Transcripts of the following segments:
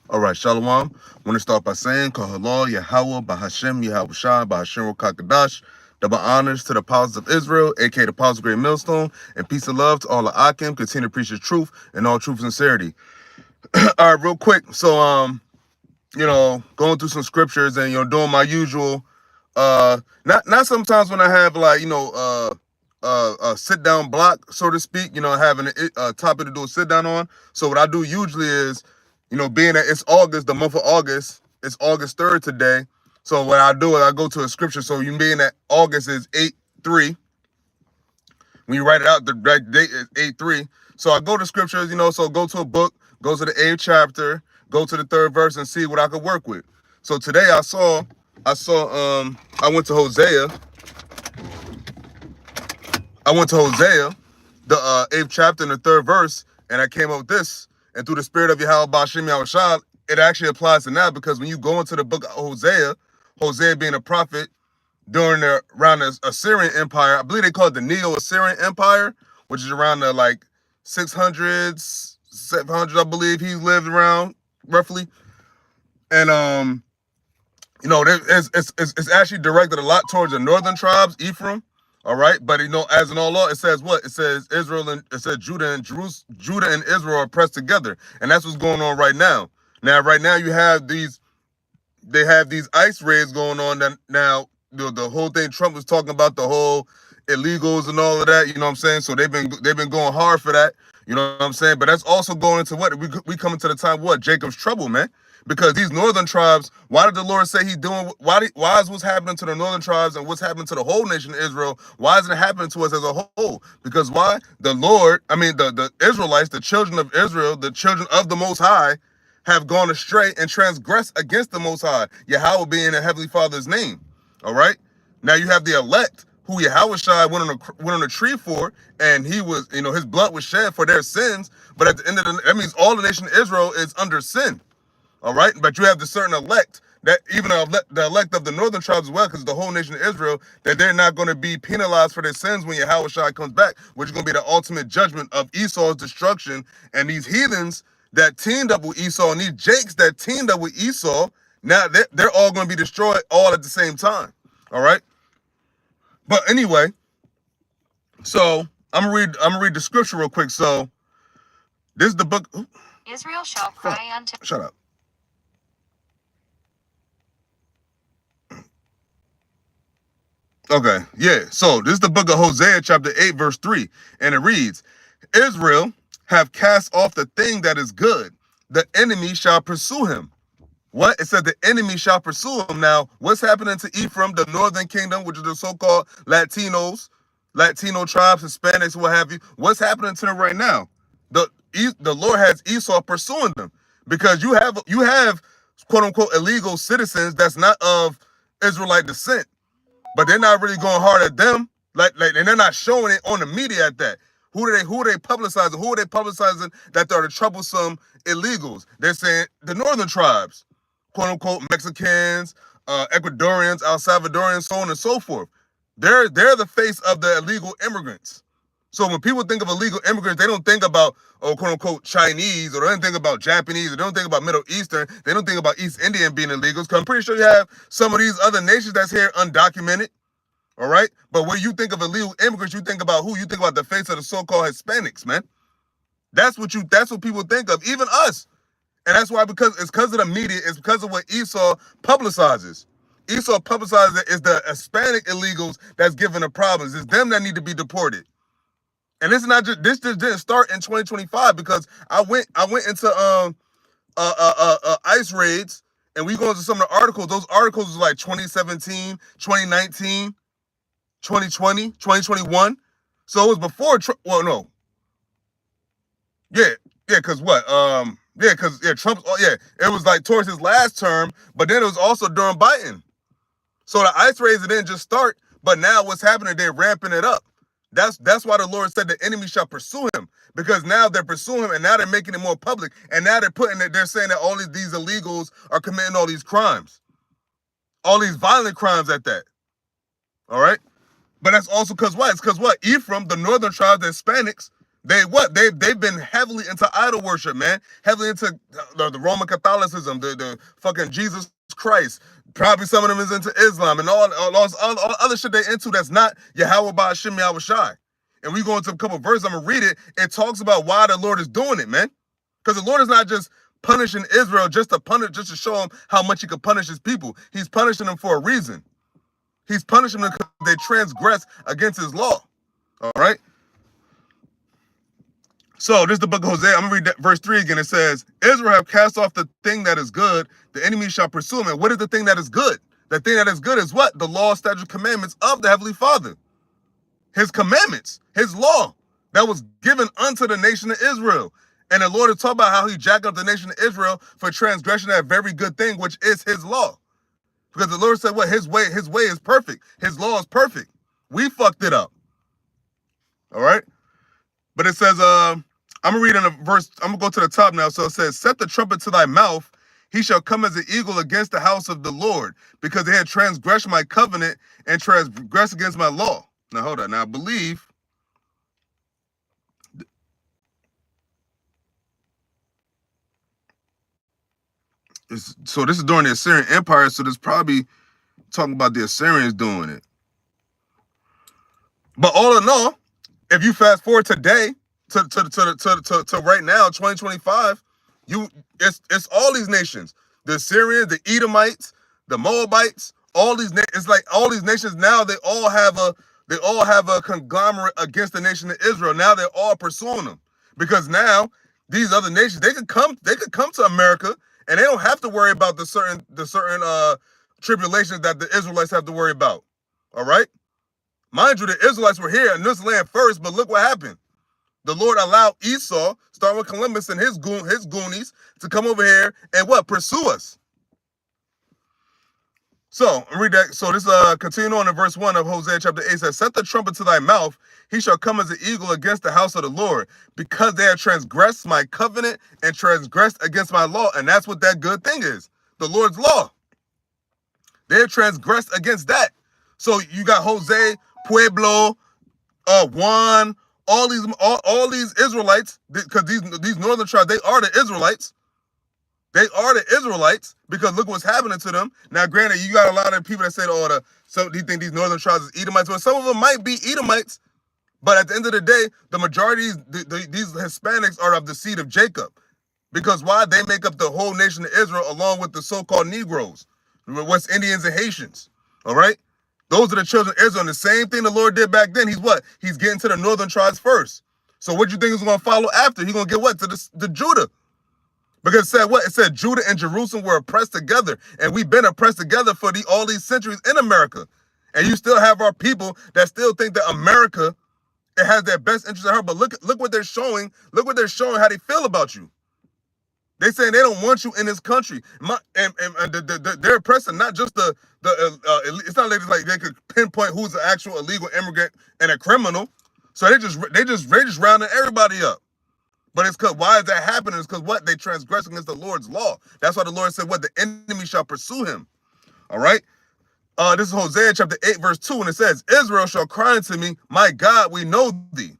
All right, Shalom. I want to start by saying, HALAL, YAHAWAH, BAHASHAM, YAHAWASHI, BAHASHAM, Kakadash. Double honors to the apostles of Israel, aka the apostles of Great Millstone, and peace and love to all the Akim. Continue to preach the truth and all truth and sincerity. All right, real quick. So, going through some scriptures and doing my usual. Not sometimes when I have like a sit down block, so to speak. Having a topic to do a sit down on. So what I do usually is, being that it's August, the month of August, it's August 3rd today. So what I do is I go to a scripture. So you being that August is 8/3. When you write it out, the right date is 8/3. So I go to scriptures, so go to a book, go to the 8th chapter, go to the 3rd verse and see what I could work with. So today I went to Hosea. The 8th chapter and the 3rd verse, and I came up with this. And through the spirit of YAHAWAH, BAHASHAM, YAHAWASHI, it actually applies to now, because when you go into the book of Hosea being a prophet around the Assyrian Empire, I believe they call it the Neo-Assyrian Empire, which is around the like 600s, 700s, I believe he lived around roughly. And it's actually directed a lot towards the northern tribes, Ephraim. All right, but as in all law, it says what? It says Judah and Israel are pressed together, and that's what's going on right now. Right now you have these ice raids going on. That now the whole thing Trump was talking about, the whole illegals and all of that. You know what I'm saying? So they've been going hard for that. You know what I'm saying? But that's also going into what we coming to the time what Jacob's trouble, man. Because these northern tribes, why did the Lord say he's doing, why is what's happening to the northern tribes and what's happening to the whole nation of Israel, why isn't it happening to us as a whole? Because why? The Israelites, the children of Israel, the children of the Most High, have gone astray and transgressed against the Most High, Yahweh being the Heavenly Father's name. All right? Now you have the elect, who YAHAWASHI went on a tree for, and he was, his blood was shed for their sins, but at the end of that means all the nation of Israel is under sin. All right, but you have the certain elect, that even the elect of the northern tribes as well, because the whole nation of Israel, that they're not going to be penalized for their sins when YAHAWASHI comes back, which is going to be the ultimate judgment of Esau's destruction. And these heathens that teamed up with Esau, and these Jakes that teamed up with Esau, now they're all going to be destroyed all at the same time. All right. But anyway, so I'm gonna read the scripture real quick. So this is the book. Israel shall cry unto. Shut up. Okay, yeah. So this is the book of Hosea, chapter 8, verse 3. And it reads, Israel have cast off the thing that is good. The enemy shall pursue him. What? It said the enemy shall pursue him. Now, what's happening to Ephraim, the northern kingdom, which is the so-called Latino tribes, Hispanics, what have you? What's happening to them right now? The Lord has Esau pursuing them, because you have quote unquote illegal citizens that's not of Israelite descent, but they're not really going hard at them, and they're not showing it on the media at that. Who are they publicizing? Who are they publicizing that they're the troublesome illegals? They're saying the northern tribes, quote unquote Mexicans, Ecuadorians, El Salvadorians, so on and so forth. They're the face of the illegal immigrants. So when people think of illegal immigrants, they don't think about, quote unquote Chinese, or they don't think about Japanese, or they don't think about Middle Eastern, they don't think about East Indian being illegals, because I'm pretty sure you have some of these other nations that's here undocumented. All right? But when you think of illegal immigrants, you think about who? You think about the face of the so-called Hispanics, man. That's what people think of, even us. And that's why, because of the media, it's because of what Esau publicizes. Esau publicizes that it's the Hispanic illegals that's giving the problems. It's them that need to be deported. And this just didn't start in 2025, because I went into ICE raids, and we go into some of the articles. Those articles was like 2017, 2019, 2020, 2021. So it was before well, no. Because what? Trump's, it was like towards his last term, but then it was also during Biden. So the ICE raids didn't just start, but now what's happening, they're ramping it up. That's why the Lord said the enemy shall pursue him, because now they're pursuing him, and now they're making it more public, and now they're saying that all these illegals are committing all these crimes, all these violent crimes at that. All right, but that's also because what? It's because what? Ephraim, the northern tribes, the Hispanics, They've been heavily into idol worship, man. Heavily into the Roman Catholicism, the fucking Jesus Christ. Probably some of them is into Islam and all other shit they into that's not Yahawah BAHASHAM YAHAWASHI. And we go into a couple verses, I'm gonna read it. It talks about why the Lord is doing it, man. Because the Lord is not just punishing Israel just to show him how much he could punish his people. He's punishing them for a reason. He's punishing them because they transgress against his law. All right. So this is the book of Hosea. I'm gonna read that verse 3 again. It says, Israel have cast off the thing that is good, the enemy shall pursue him. And what is the thing that is good? The thing that is good is what? The law, statutes, commandments of the Heavenly Father. His commandments, his law that was given unto the nation of Israel. And the Lord is talking about how he jacked up the nation of Israel for transgression of that very good thing, which is his law. Because the Lord said, what? His way is perfect. His law is perfect. We fucked it up. All right. But it says, I'm gonna read in a verse, I'm gonna go to the top now. So it says, set the trumpet to thy mouth, he shall come as an eagle against the house of the Lord, because they had transgressed my covenant and transgressed against my law. Now hold on. Now I believe so this is during the Assyrian Empire, so this probably talking about the Assyrians doing it. But all in all, if you fast forward today to right now, 2025, it's all these nations, the Assyrians, the Edomites, the Moabites, all these it's like all these nations now they all have a conglomerate against the nation of Israel. Now they're all pursuing them because now these other nations they could come to America and they don't have to worry about the certain tribulations that the Israelites have to worry about. All right. Mind you, the Israelites were here in this land first, but look what happened. The Lord allowed Esau, starting with Columbus and his goonies, to come over here and what? Pursue us. So, read that. So this continue on in verse 1 of Hosea chapter 8 says, set the trumpet to thy mouth, he shall come as an eagle against the house of the Lord, because they have transgressed my covenant and transgressed against my law. And that's what that good thing is. The Lord's law. They have transgressed against that. So you got Jose, Pueblo, Juan, all these Israelites, because these northern tribes, they are the Israelites. They are the Israelites because look what's happening to them. Now, granted, you got a lot of people that say, "Oh, so do you think these northern tribes is Edomites?" Well, some of them might be Edomites, but at the end of the day, the majority these Hispanics are of the seed of Jacob, because why? They make up the whole nation of Israel along with the so-called Negroes, West Indians and Haitians. All right. Those are the children of Israel. And the same thing the Lord did back then. He's what? He's getting to the northern tribes first. So what do you think is going to follow after? He's going to get what? To Judah. Because it said what? It said Judah and Jerusalem were oppressed together. And we've been oppressed together for all these centuries in America. And you still have our people that still think that America, it has their best interest at heart. But look what they're showing. Look what they're showing how they feel about you. They saying they don't want you in this country. They're oppressing not just it's not like they could pinpoint who's the actual illegal immigrant and a criminal. So they just rounding everybody up. But it's because why is that happening? It's because what? They transgress against the Lord's law. That's why the Lord said what? The enemy shall pursue him. All right. This is Hosea chapter 8, verse 2, and it says, Israel shall cry unto me, my God, we know thee.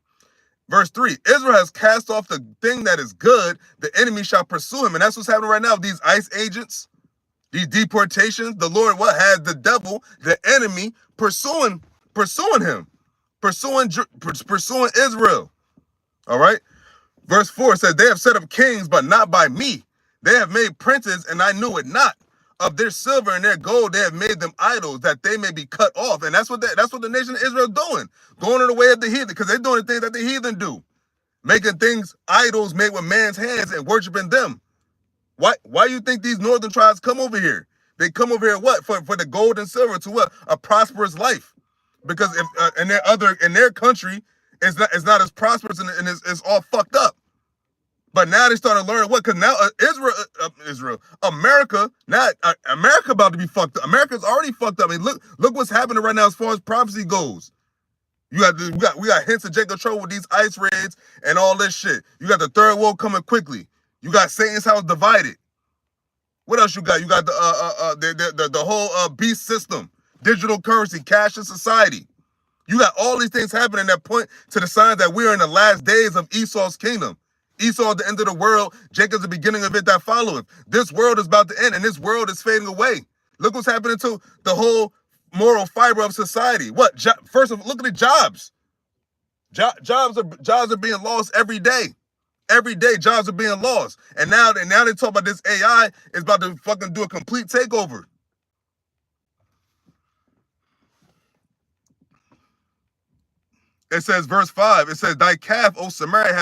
Verse 3, Israel has cast off the thing that is good, the enemy shall pursue him. And that's what's happening right now. These ICE agents, these deportations, the Lord what has the devil, the enemy, pursuing him, pursuing Israel. All right. Verse 4 says, they have set up kings, but not by me. They have made princes, and I knew it not. Of their silver and their gold, they have made them idols, that they may be cut off. And that's what the nation of Israel is doing. Going in the way of the heathen, because they're doing the things that the heathen do. Making things idols made with man's hands and worshiping them. Why you think these northern tribes come over here? They come over here what? For the gold and silver to what? A prosperous life. Because if in their country, it's not as prosperous and it's all fucked up. But now they started learning what? Because now America about to be fucked up. America's already fucked up. I mean, look what's happening right now as far as prophecy goes. We got hints of Jacob trouble with these ICE raids and all this shit. You got the third world coming quickly. You got Satan's house divided. What else you got? You got the whole beast system, digital currency, cashless society. You got all these things happening that point to the signs that we're in the last days of Esau's kingdom. Esau at the end of the world, Jacob's the beginning of it that followeth. This world is about to end, and this world is fading away. Look what's happening to the whole moral fiber of society. What? First of all, look at the jobs. Jobs are being lost every day. Every day, jobs are being lost. And now they talk about this AI is about to fucking do a complete takeover. It says, verse 5, it says, thy calf, O Samaria,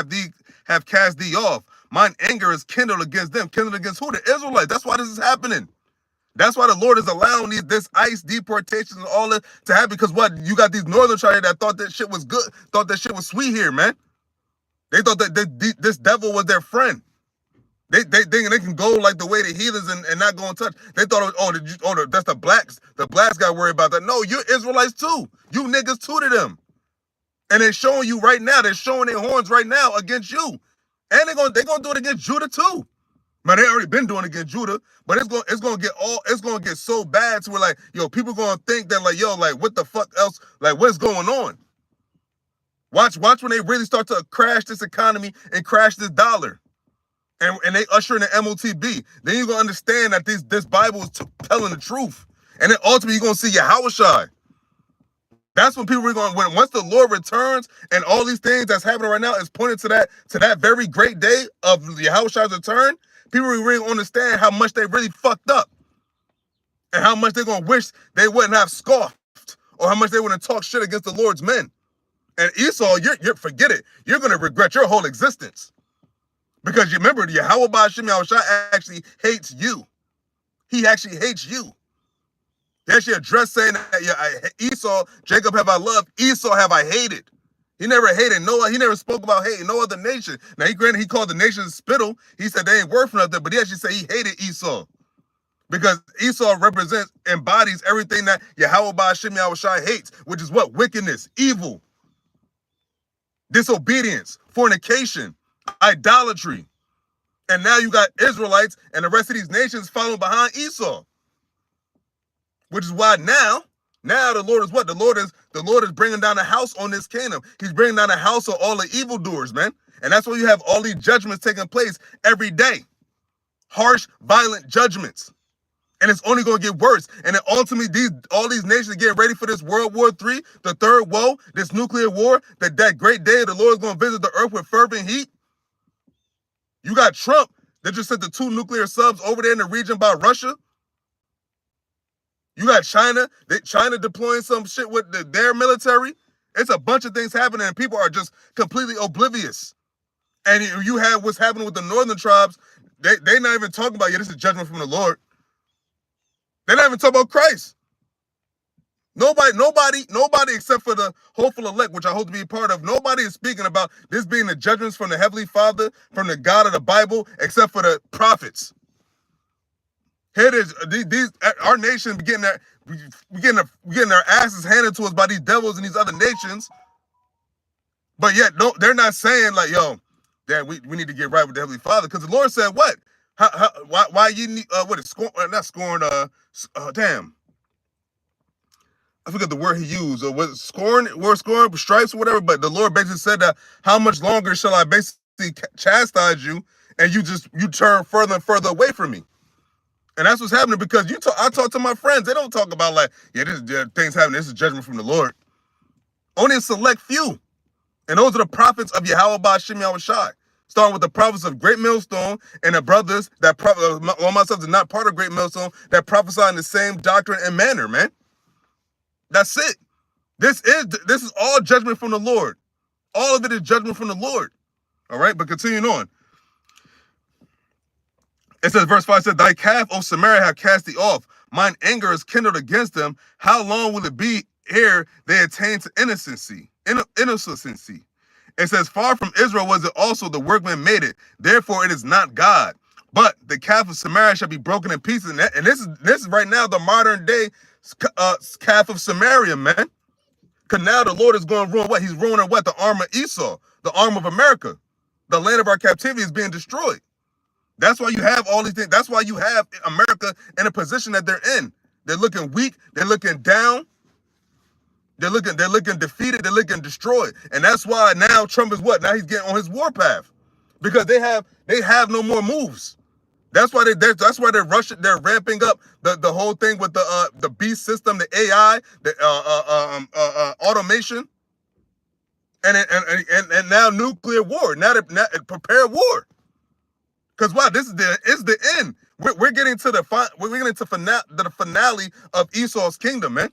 have cast thee off. Mine anger is kindled against them. Kindled against who? The Israelites. That's why this is happening. That's why the Lord is allowing this ICE deportations and all that to happen. Because what? You got these northern tribes that thought that shit was good, thought that shit was sweet here, man. They thought that this devil was their friend. They think they can go like the way the heathens and not go and touch. They thought, that's the blacks. The blacks got worried about that. No, you're Israelites too. You niggas too to them. And they're showing you right now. They're showing their horns right now against you. And they're gonna do it against Judah too. Man, they already been doing it against Judah, but it's gonna get so bad to where like, yo, people gonna think that like, yo, like what the fuck else? Like, what's going on? Watch when they really start to crash this economy and crash this dollar. And they usher in the MOTB. Then you're gonna understand that this Bible is telling the truth. And then ultimately you're gonna see YAHAWASHI. That's when people are going, once the Lord returns and all these things that's happening right now is pointed to that very great day of YAHAWASHI's return, people will really understand how much they really fucked up. And how much they're gonna wish they wouldn't have scoffed, or how much they wouldn't talk shit against the Lord's men. And Esau, you're forget it. You're gonna regret your whole existence. Because you remember, YAHAWASHI actually hates you. He actually hates you. He actually addressed saying that Esau, Jacob have I loved, Esau have I hated. He never hated Noah. He never spoke about hating no other nation. Now, he called the nations spittle. He said they ain't worth nothing, but he actually said he hated Esau. Because Esau embodies everything that YAHAWASHI hates, which is what? Wickedness, evil, disobedience, fornication, idolatry. And now you got Israelites and the rest of these nations following behind Esau. Which is why now the Lord is what? The Lord is bringing down a house on this kingdom. He's bringing down a house of all the evildoers, man. And that's why you have all these judgments taking place every day. Harsh, violent judgments. And it's only going to get worse. And then ultimately, all these nations get ready for this World War III, the third woe, this nuclear war, that great day the Lord is going to visit the earth with fervent heat. You got Trump that just sent the 2 nuclear subs over there in the region by Russia. You got China deploying some shit with their military. It's a bunch of things happening, and people are just completely oblivious. And you have what's happening with the northern tribes. They're not even talking about, this is judgment from the Lord. They're not even talking about Christ. Nobody except for the hopeful elect, which I hope to be a part of, nobody is speaking about this being the judgments from the Heavenly Father, from the God of the Bible, except for the prophets. Here it is. Our nation getting our asses handed to us by these devils and these other nations. But yet, no, they're not saying like, yo, that we need to get right with the Heavenly Father. Because the Lord said, what? Why you need, what is scorn? Not scorn, damn. I forget the word he used. Or was it scorn? Word scorn, stripes or whatever. But the Lord basically said that, how much longer shall I basically chastise you? And you turn further and further away from me. And that's what's happening because I talk to my friends. They don't talk about like, things happening. This is judgment from the Lord. Only a select few. And those are the prophets of YAHAWASHI. Starting with the prophets of Great Millstone and the brothers that all myself is not part of Great Millstone that prophesy in the same doctrine and manner, man. That's it. This is all judgment from the Lord. All of it is judgment from the Lord. All right, but continuing on. It says, verse 5 said, thy calf, O Samaria, have cast thee off. Mine anger is kindled against them. How long will it be ere they attain to innocency? It says, far from Israel was it also, the workman made it. Therefore it is not God. But the calf of Samaria shall be broken in pieces. And this is right now the modern day calf of Samaria, man. Because now the Lord is going to ruin what? He's ruining what? The arm of Esau, the arm of America. The land of our captivity is being destroyed. That's why you have all these things. That's why you have America in a position that they're in. They're looking weak. They're looking down. They're looking defeated, they're looking destroyed. And that's why now Trump is what? Now he's getting on his warpath. Because they have no more moves. That's why they're rushing, they're ramping up the whole thing with the beast system, the AI, the automation, and now nuclear war. Now prepare war. Because wow, this is the end. We're getting to the finale of Esau's kingdom, man.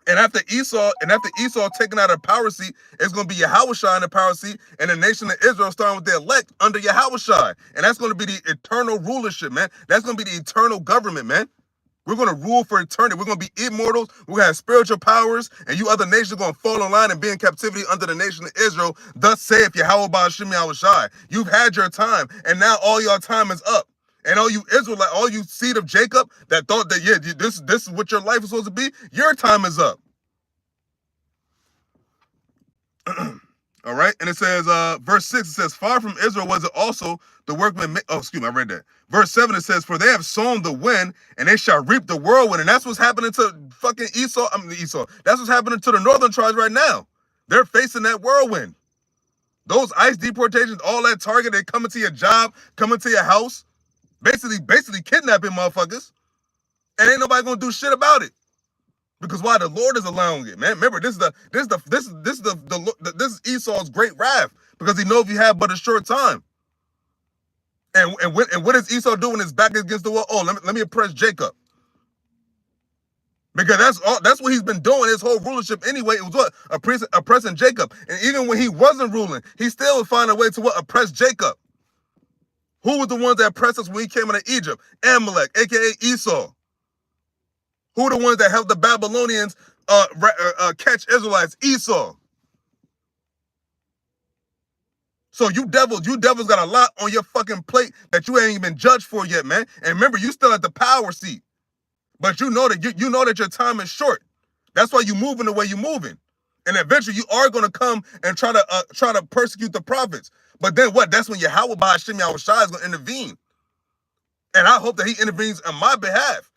And after Esau taking out a power seat, it's going to be Yahawashi in the power seat, and the nation of Israel starting with the elect under Yahawashi. And that's going to be the eternal rulership, man. That's going to be the eternal government, man. We're going to rule for eternity. We're going to be immortals. We're going to have spiritual powers, and you other nations are going to fall in line and be in captivity under the nation of Israel. Thus saith Yahawah BAHASHAM YAHAWASHI. You've had your time, and now all your time is up. And all you Israelite, all you seed of Jacob that thought that, yeah, this is what your life is supposed to be, your time is up. All right, and it says, verse 6, it says, far from Israel was it also the workman, I read that. Verse 7, it says, for they have sown the wind, and they shall reap the whirlwind. And that's what's happening to fucking Esau. That's what's happening to the northern tribes right now. They're facing that whirlwind. Those ICE deportations, all that target, they coming to your job, coming to your house, basically kidnapping motherfuckers, and ain't nobody gonna do shit about it. Because why? The Lord is allowing it, man. Remember, this is Esau's great wrath, because he knows you have but a short time. And what is Esau doing? His back against the wall. Oh, let me oppress Jacob. Because that's what he's been doing his whole rulership anyway. It was what? Oppressing Jacob. And even when he wasn't ruling, he still would find a way to what? Oppress Jacob. Who was the ones that oppressed us when we came into Egypt? Amalek, aka Esau. Who are the ones that helped the Babylonians catch Israelites? Esau. So you devils got a lot on your fucking plate that you ain't even been judged for yet, man. And remember, you still at the power seat, but you know that your time is short. That's why you moving the way you moving, and eventually you are gonna come and try to persecute the prophets. But then what? That's when Yahawah BAHASHAM YAHAWASHI is gonna intervene, and I hope that he intervenes on my behalf.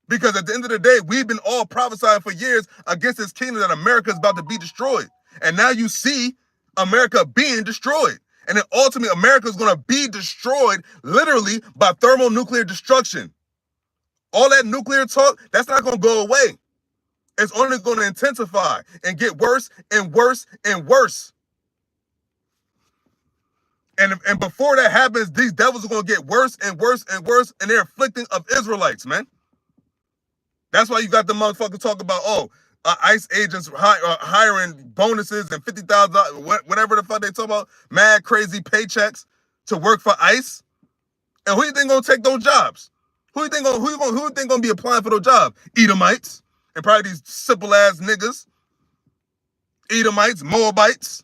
Because at the end of the day, we've been all prophesying for years against this kingdom that America is about to be destroyed. And now you see America being destroyed. And then ultimately, America is going to be destroyed literally by thermonuclear destruction. All that nuclear talk, that's not going to go away. It's only going to intensify and get worse and worse and worse. And before that happens, these devils are going to get worse and worse and worse, and they're afflicting of Israelites, man. That's why you got the motherfuckers talk about, ICE agents hiring bonuses and $50,000, whatever the fuck they talk about, mad crazy paychecks to work for ICE. And who you think gonna take those jobs? Who you think gonna be applying for those jobs? Edomites, and probably these simple ass niggas. Edomites, Moabites.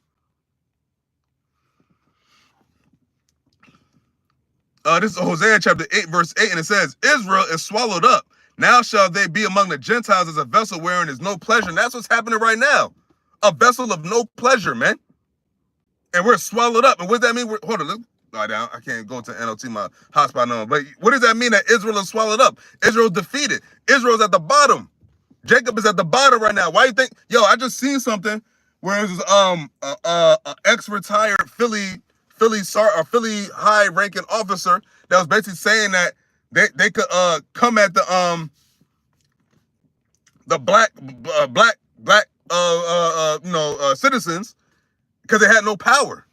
This is Hosea chapter 8, verse 8, and it says, Israel is swallowed up. Now shall they be among the Gentiles as a vessel wherein is no pleasure. And that's what's happening right now. A vessel of no pleasure, man. And we're swallowed up. And what does that mean? Hold on, let's lie down. I can't go to NLT, my hotspot number. But what does that mean that Israel is swallowed up? Israel's defeated. Israel's at the bottom. Jacob is at the bottom right now. Why you think? Yo, I just seen something where it was ex-retired Philly high-ranking officer that was basically saying that they could come at the black citizens because they had no power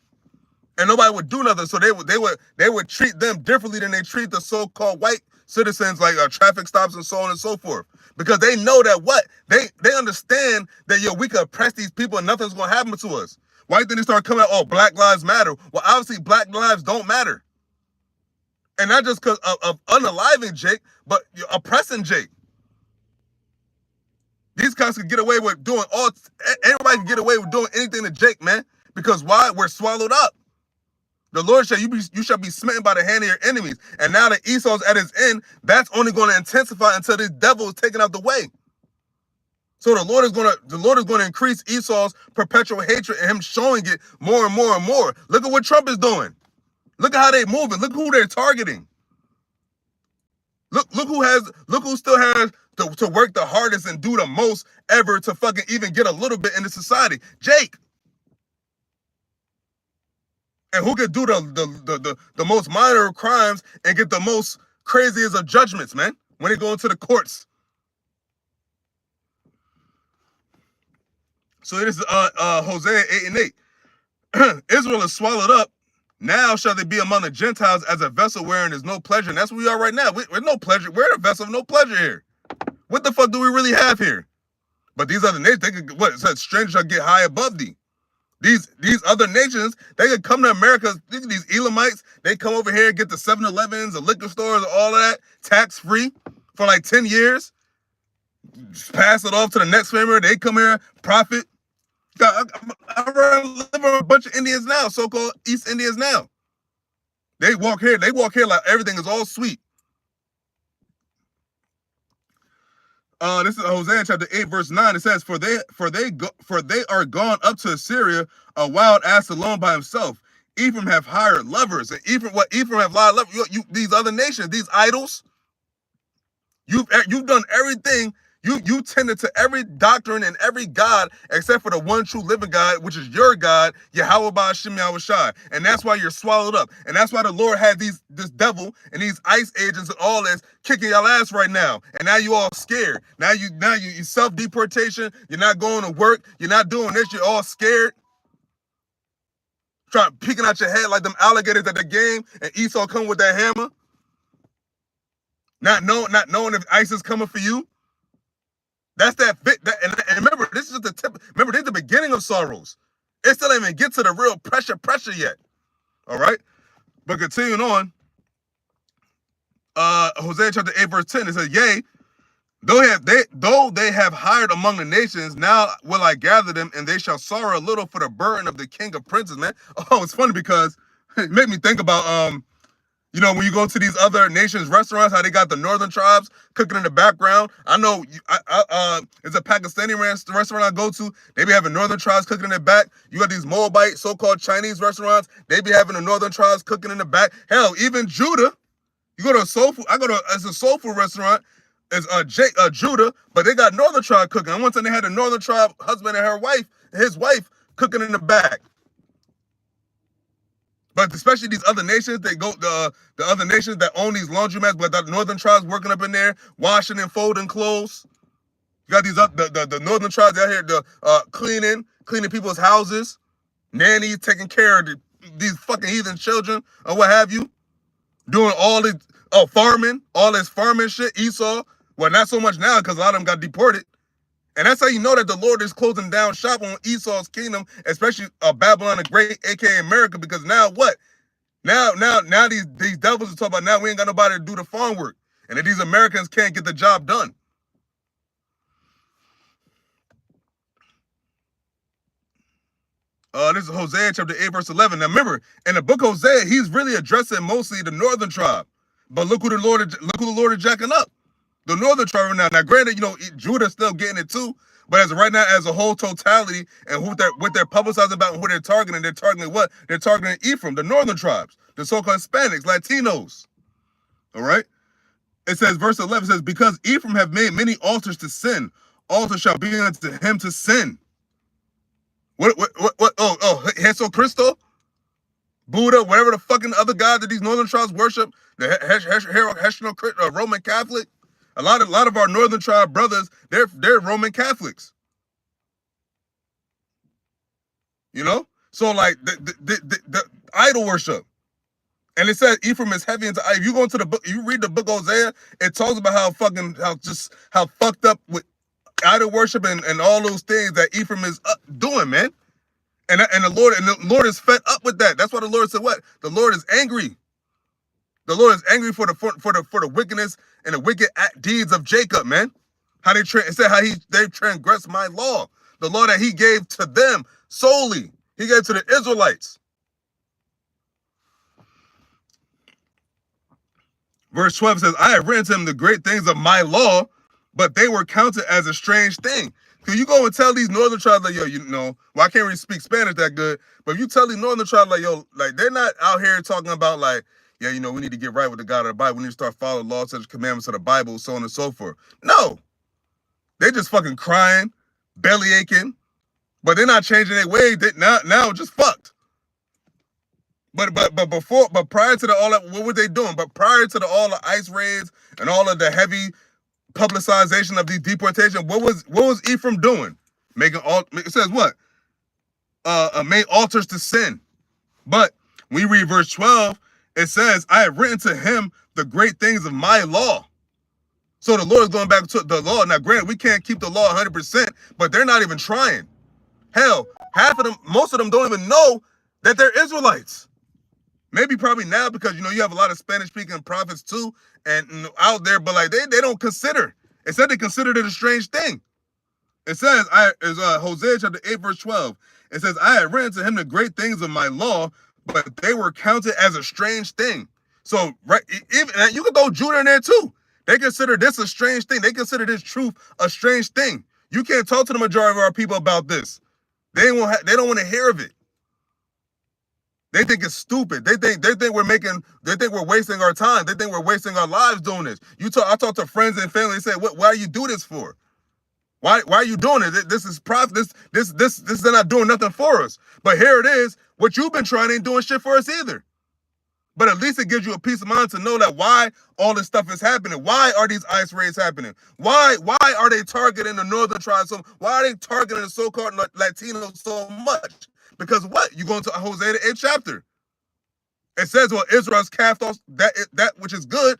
and nobody would do nothing. So they would treat them differently than they treat the so-called white citizens, like traffic stops and so on and so forth, because they know that they understand that we could oppress these people and nothing's gonna happen to us. Why do you think they start coming out? Oh, Black Lives Matter. Well, obviously Black lives don't matter. And not just because of unaliving Jake, but oppressing Jake. These guys can get away with doing everybody can get away with doing anything to Jake, man. Because why? We're swallowed up. The Lord said, you shall be smitten by the hand of your enemies. And now that Esau's at his end, that's only going to intensify until this devil is taken out the way. So the Lord is going to increase Esau's perpetual hatred and him showing it more and more and more. Look at what Trump is doing. Look at how they're moving. Look who they're targeting. Look who still has to work the hardest and do the most ever to fucking even get a little bit into society. Jake. And who could do the most minor crimes and get the most craziest of judgments, man, when they go into the courts. So it is Hosea 8:8. Israel is swallowed up. Now shall they be among the Gentiles as a vessel wherein is no pleasure. And that's where we are right now. We're no pleasure. We're a vessel of no pleasure here. What the fuck do we really have here? But these other nations, they could, what, it says, strangers shall get high above thee. These other nations, they could come to America. These Elamites, they come over here, get the 7-Elevens, the liquor stores, all of that, tax-free for like 10 years. Just pass it off to the next family. They come here, profit. I live with a bunch of Indians now, so-called East Indians now. They walk here like everything is all sweet. This is Hosea chapter 8, verse 9. It says, For they are gone up to Assyria, a wild ass alone by himself. Ephraim have hired lovers, and Ephraim have hired lovers. These other nations, these idols. You've done everything. You tended to every doctrine and every God except for the one true living God, which is your God, YAHAWAH, BAHASHAM, YAHAWASHI. And that's why you're swallowed up. And that's why the Lord had this devil and these ICE agents and all this kicking your ass right now. And now you all scared. Now you self-deportation. You're not going to work. You're not doing this. You're all scared. Trying peeking out your head like them alligators at the game, and Esau come with that hammer. Not knowing if ICE is coming for you. That's that fit. And remember, this is the tip. Remember, this is the beginning of sorrows. It still ain't even get to the real pressure yet. All right? But continuing on, Hosea chapter 8, verse 10, it says, Yea, though they have hired among the nations, now will I gather them, and they shall sorrow a little for the burden of the king of princes, man. Oh, it's funny because it made me think about you know, when you go to these other nations' restaurants, how they got the northern tribes cooking in the background. I know it's a Pakistani restaurant I go to. They be having northern tribes cooking in the back. You got these Moabite, so-called Chinese restaurants. They be having the northern tribes cooking in the back. Hell, even Judah. You go to a soul food. It's a soul food restaurant. It's Judah, but they got northern tribe cooking. And one time they had a northern tribe husband and his wife cooking in the back. But especially these other nations, they go the other nations that own these laundromats, but the northern tribes working up in there, washing and folding clothes. You got these the northern tribes out here cleaning people's houses, nannies taking care of these fucking heathen children or what have you, doing all this farming, all this farming shit. Esau, well, not so much now because a lot of them got deported. And that's how you know that the Lord is closing down shop on Esau's kingdom, especially Babylon the Great, aka America, because now what? Now these devils are talking about now we ain't got nobody to do the farm work. And that these Americans can't get the job done. This is Hosea chapter 8, verse 11. Now remember, in the book of Hosea, he's really addressing mostly the northern tribe. But look who the Lord is jacking up. The northern tribe now. Now, granted, you know, Judah's still getting it too, but as of right now, as a whole totality, and what they're publicizing about and who they're targeting what? They're targeting Ephraim, the northern tribes, the so-called Hispanics, Latinos. All right? It says, verse 11 says, because Ephraim have made many altars to sin, altars shall be unto him to sin. What? Oh, Jesus Christo? Buddha, whatever the fucking other god that these northern tribes worship, the Roman Catholic. A lot of our northern tribe brothers, they're Roman Catholics. You know? So like the idol worship. And it says Ephraim is heavy into. If you go into the book, you read the book of Hosea, it talks about how fucked up with idol worship and all those things that Ephraim is doing, man. And the Lord is fed up with that. That's why the Lord said what? The Lord is angry. The Lord is angry for the wickedness and the wicked deeds of Jacob, man. How they transgressed my law, the law that he gave to them solely. He gave to the Israelites. Verse 12 says, I have written to them the great things of my law, but they were counted as a strange thing. Because you go and tell these northern tribes, like, yo, you know, well, I can't really speak Spanish that good, but if you tell these northern tribes, like, yo, like, they're not out here talking about, like, yeah, you know, we need to get right with the God of the Bible. We need to start following laws, such as commandments of the Bible, so on and so forth. No, they just fucking crying, belly aching, but they're not changing their ways. They now just fucked. But prior to all that, what were they doing? But prior to all the ICE raids and all of the heavy publicization of these deportations, what was Ephraim doing? It says what? Made altars to sin. But when you read verse 12, it says, I have written to him the great things of my law. So the Lord is going back to the law. Now, granted, we can't keep the law 100%, but they're not even trying. Hell, half of them, most of them don't even know that they're Israelites. Maybe probably now because, you know, you have a lot of Spanish-speaking prophets too and out there, but like they don't consider. It said they considered it a strange thing. It says, Hosea chapter 8, verse 12. It says, I had written to him the great things of my law, but they were counted as a strange thing. So, right, even you could throw Judah in there too. They consider this a strange thing. They consider this truth a strange thing. You can't talk to the majority of our people about this. They don't want to hear of it. They think it's stupid. They think we're wasting our time. They think we're wasting our lives doing this. I talk to friends and family and say, why do you do this for? Why are you doing it? This is profit. This is not doing nothing for us. But here it is. What you've been trying ain't doing shit for us either. But at least it gives you a peace of mind to know that why all this stuff is happening. Why are these ICE raids happening? Why are they targeting the northern tribes? So why are they targeting the so-called Latinos so much? Because what? You go into Hosea the 8th chapter. It says, well, Israel's cast off that which is good.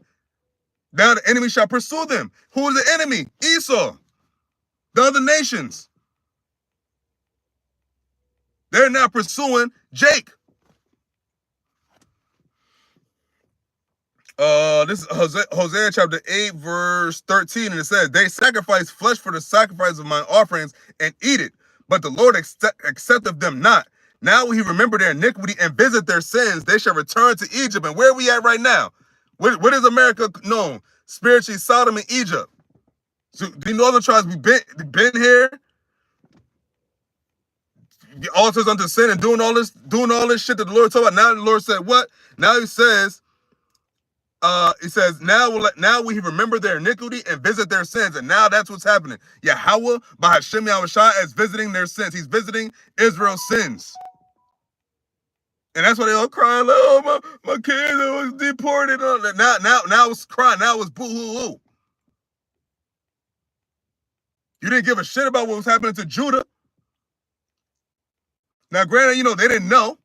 Now the enemy shall pursue them. Who is the enemy? Esau. The other nations. They're now pursuing Jake. This is Hosea chapter 8, verse 13, and it says, they sacrifice flesh for the sacrifice of my offerings and eat it, but the Lord accepteth them not. Now will he remember their iniquity and visit their sins. They shall return to Egypt. And where are we at right now? What is America known? Spiritually, Sodom and Egypt. So the northern tribes, we been here, the altars unto sin and doing all this shit that the Lord told about. Now the Lord said what? Now he says, now will he remember their iniquity and visit their sins. And now that's what's happening. YAHAWAH, BAHASHAM, YAHAWASHI is visiting their sins. He's visiting Israel's sins. And that's why they all crying, like, oh, my kids was deported. Now it's crying. Now it's boo-hoo-hoo. You didn't give a shit about what was happening to Judah. Now, granted, you know, they didn't know.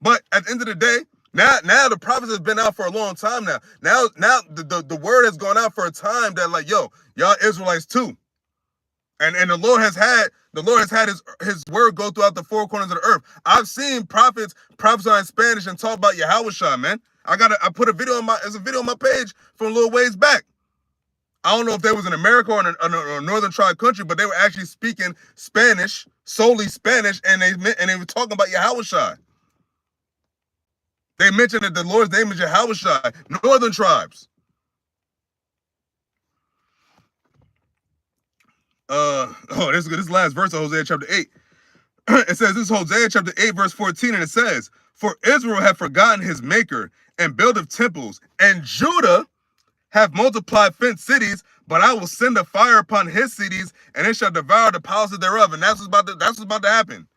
But at the end of the day, now the prophet has been out for a long time now. Now the word has gone out for a time that, like, yo, y'all Israelites too. And the Lord has had his word go throughout the four corners of the earth. I've seen prophets prophesy in Spanish and talk about YAHAWASHI, man. I put a video on my page from a little ways back. I don't know if they was in America or in a northern tribe country, but they were actually speaking Spanish, solely Spanish, and they were talking about YAHAWASHI. They mentioned that the Lord's name is YAHAWASHI, northern tribes. This is good. This last verse of Hosea chapter 8. It says, this is Hosea chapter 8, verse 14, and it says, for Israel hath forgotten his maker and buildeth temples, and Judah hath multiplied fenced cities, but I will send a fire upon his cities, and it shall devour the palaces thereof. And that's what's about to happen.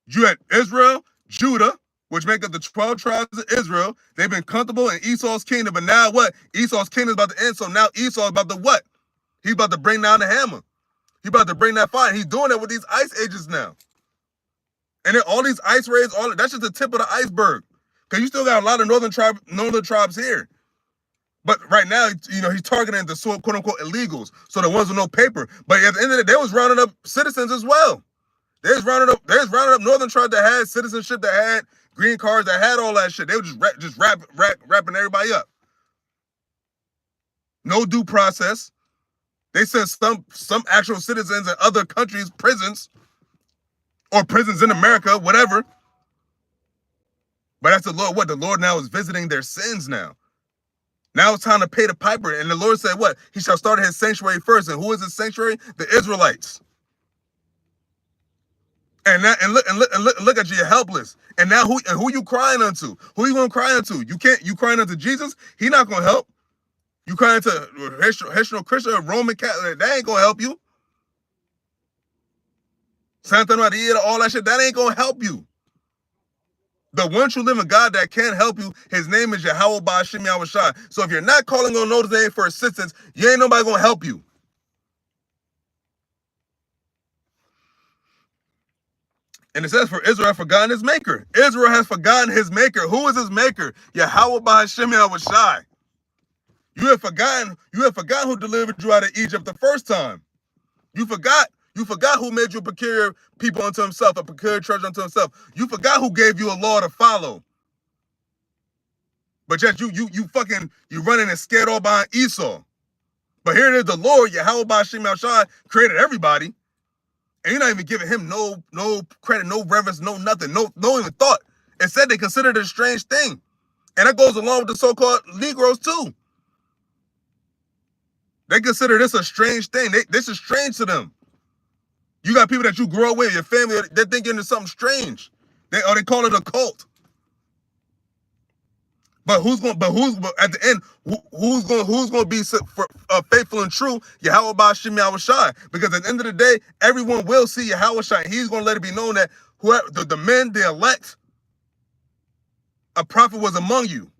You had Israel, Judah, which make up the 12 tribes of Israel. They've been comfortable in Esau's kingdom, but now what? Esau's kingdom is about to end, so now Esau is about to what? He's about to bring down the hammer. He's about to bring that fire. He's doing that with these ice ages now. And then all these ice raids, that's just the tip of the iceberg. Because you still got a lot of northern tribes here. But right now, you know, he's targeting the quote unquote illegals. So the ones with no paper. But at the end of the day, they was rounding up citizens as well. There's rounding up northern tribes that had citizenship, that had green cards, that had all that shit. They were just wrapping everybody up. No due process. They sent some actual citizens in other countries, prisons, or prisons in America, whatever. But that's the Lord. What? The Lord now is visiting their sins now. Now it's time to pay the piper. And the Lord said what? He shall start his sanctuary first. And who is his sanctuary? The Israelites. And that, and look at you, you're helpless. And now who you crying unto? Who you gonna cry unto? You crying unto Jesus? He not gonna help. You crying to Haitian Christian, Roman Catholic, that ain't gonna help you. Santa Maria, all that shit, that ain't gonna help you. The one true living God that can help you, his name is YAHAWAH BAHASHAM YAHAWASHI. So if you're not calling on those names for assistance, you ain't nobody gonna help you. And it says, for Israel has forgotten his maker. Israel has forgotten his maker. Who is his maker? YAHAWAH BAHASHAM YAHAWASHI. You have forgotten who delivered you out of Egypt the first time. You forgot who made you a peculiar people unto himself, a peculiar church unto himself. You forgot who gave you a law to follow. But yet you running and scared all behind Esau. But here it is, the Lord, YAHAWAH BAHASHAM YAHAWASHI, created everybody. And you're not even giving him no credit, no reverence, no nothing, no even thought. It said they considered it a strange thing. And that goes along with the so-called Negroes too. They consider this a strange thing. This is strange to them. You got people that you grow up with, your family, they're thinking it's something strange. They call it a cult. But at the end, who's going to be faithful and true? YAHAWAH BAHASHAM YAHAWASHI. Because at the end of the day, everyone will see YAHAWASHI. He's going to let it be known that whoever the men, the elect, a prophet was among you.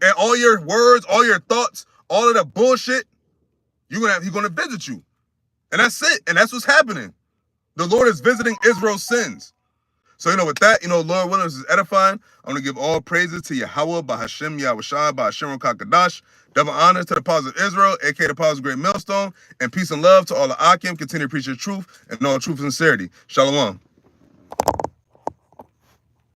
And all your words, all your thoughts, all of the bullshit, he's gonna visit you. And that's it. And that's what's happening. The Lord is visiting Israel's sins. So, with that, Lord willing, this is edifying. I'm going to give all praises to YAHAWAH BAHASHAM YAHAWASHI BAHASHAM Kakadash. Double honors to the apostles of Israel, aka the apostles of Great Millstone, and peace and love to all the Akim. Continue to preach your truth and all truth and sincerity. Shalom.